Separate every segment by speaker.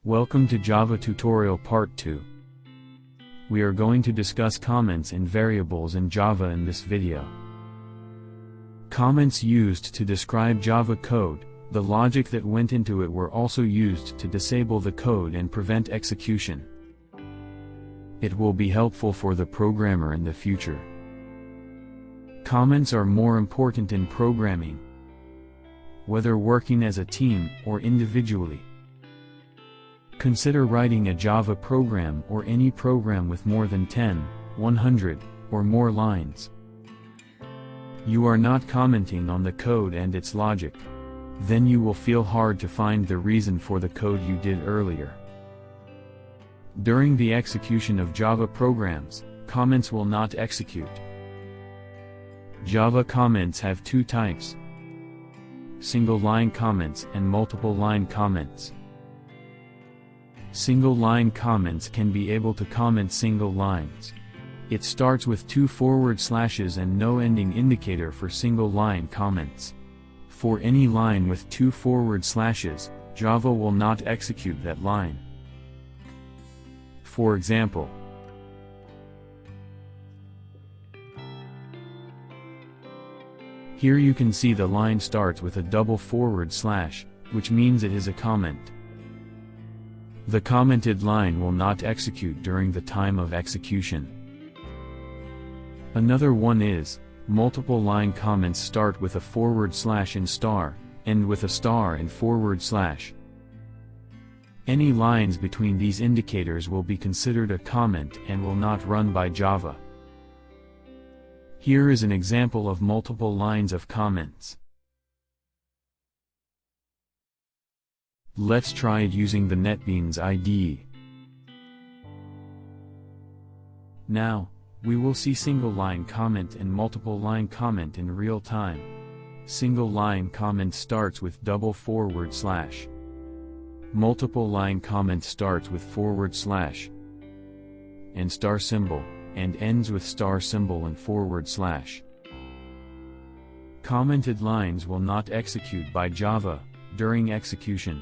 Speaker 1: Welcome to Java Tutorial Part 2. We are going to discuss comments and variables in Java in this video. Comments used to describe Java code, the logic that went into it were also used to disable the code and prevent execution. It will be helpful for the programmer in the future. Comments are more important in programming, whether working as a team or individually. Consider writing a Java program or any program with more than 10, 100, or more lines. You are not commenting on the code and its logic. Then you will feel hard to find the reason for the code you did earlier. During the execution of Java programs, comments will not execute. Java comments have two types: single-line comments and multiple-line comments. Single-line comments can be able to comment single lines. It starts with 2 forward slashes and no ending indicator for single-line comments. For any line with 2 forward slashes, Java will not execute that line. For example, here you can see the line starts with a double forward slash, which means it is a comment. The commented line will not execute during the time of execution. Another one is, multiple line comments start with a forward slash and star, end with a star and forward slash. Any lines between these indicators will be considered a comment and will not run by Java. Here is an example of multiple lines of comments. Let's try it using the NetBeans IDE. Now, we will see single-line comment and multiple-line comment in real time. Single-line comment starts with double forward slash. Multiple-line comment starts with forward slash and star symbol, and ends with star symbol and forward slash. Commented lines will not execute by Java during execution.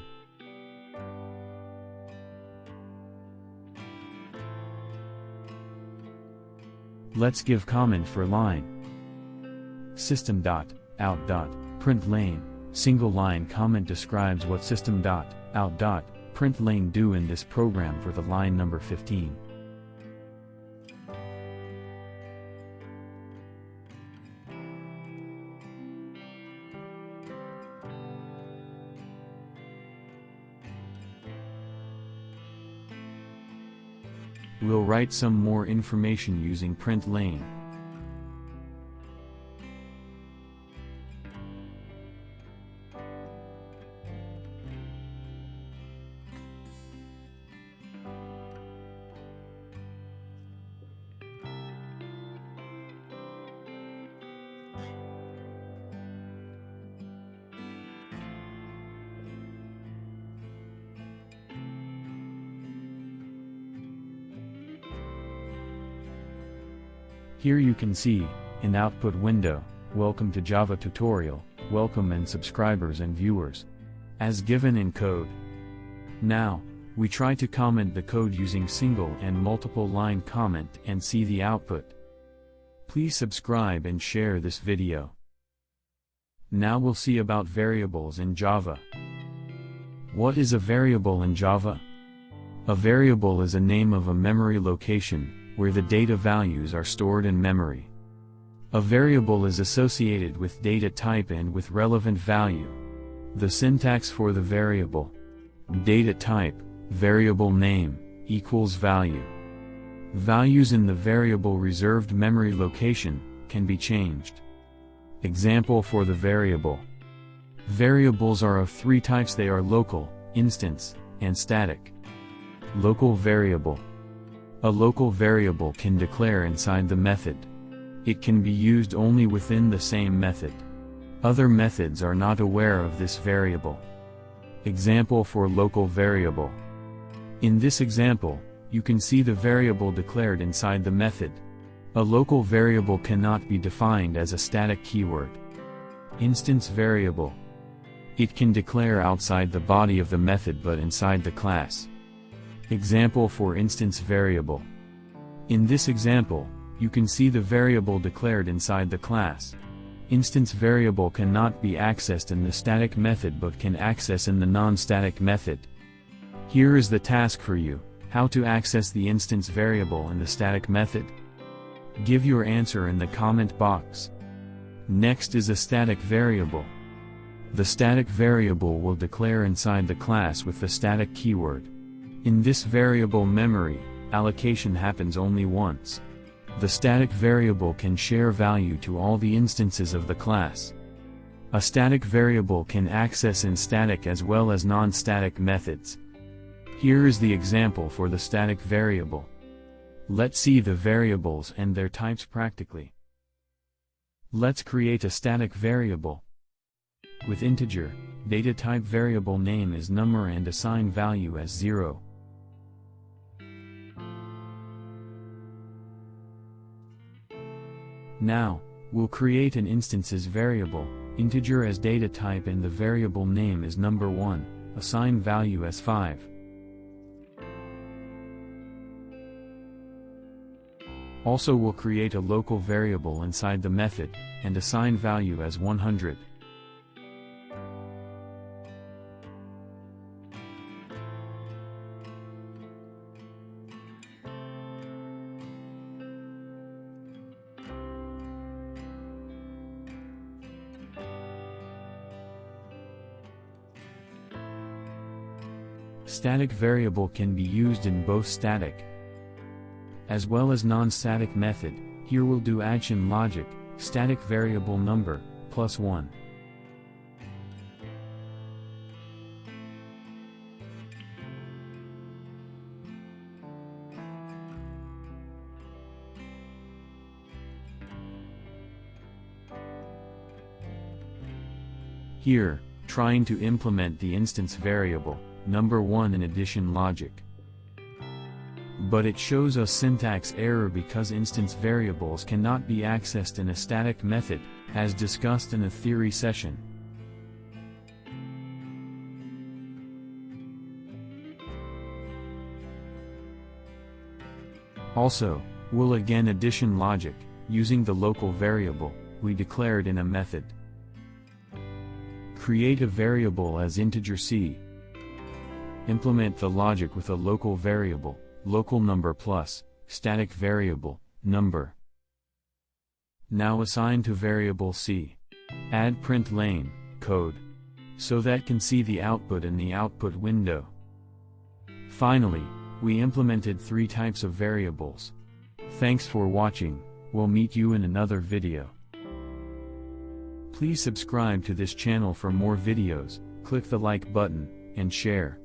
Speaker 1: Let's give comment for line. System.out.println, single line comment describes what system.out.println do in this program for the line number 15. We'll write some more information using println. Here you can see, in output window, welcome to Java tutorial, welcome and subscribers and viewers, as given in code. Now, we try to comment the code using single and multiple line comment and see the output. Please subscribe and share this video. Now we'll see about variables in Java. What is a variable in Java? A variable is a name of a memory location, where the data values are stored in memory. A variable is associated with data type and with relevant value. The syntax for the variable: data type, variable name, equals value. Values in the variable reserved memory location can be changed. Example for the variable. Variables are of 3 types. They are local, instance, and static. Local variable. A local variable can declare inside the method. It can be used only within the same method. Other methods are not aware of this variable. Example for local variable. In this example, you can see the variable declared inside the method. A local variable cannot be defined as a static keyword. Instance variable. It can declare outside the body of the method but inside the class. Example for instance variable. In this example, you can see the variable declared inside the class. Instance variable cannot be accessed in the static method but can access in the non-static method. Here is the task for you: how to access the instance variable in the static method. Give your answer in the comment box. Next is a static variable. The static variable will declare inside the class with the static keyword. In this variable memory allocation happens only once. The static variable can share value to all the instances of the class. A static variable can access in static as well as non-static methods. Here is the example for the static variable. Let's see the variables and their types practically. Let's create a static variable. With integer, data type variable name is number and assign value as 0. Now, we'll create an instances variable, integer as data type and the variable name is number 1, assign value as 5. Also we'll create a local variable inside the method, and assign value as 100. Static variable can be used in both static as well as non-static method. Here we'll do action logic, static variable number, +1. Here, trying to implement the instance variable, number 1 in addition logic. But it shows a syntax error because instance variables cannot be accessed in a static method, as discussed in a theory session. Also, we'll again addition logic, using the local variable we declared in a method. Create a variable as integer c. Implement the logic with a local variable, local number plus, static variable, number. Now assign to variable c. Add print lane, code, so that can see the output in the output window. Finally, we implemented 3 types of variables. Thanks for watching, we'll meet you in another video. Please subscribe to this channel for more videos, click the like button, and share.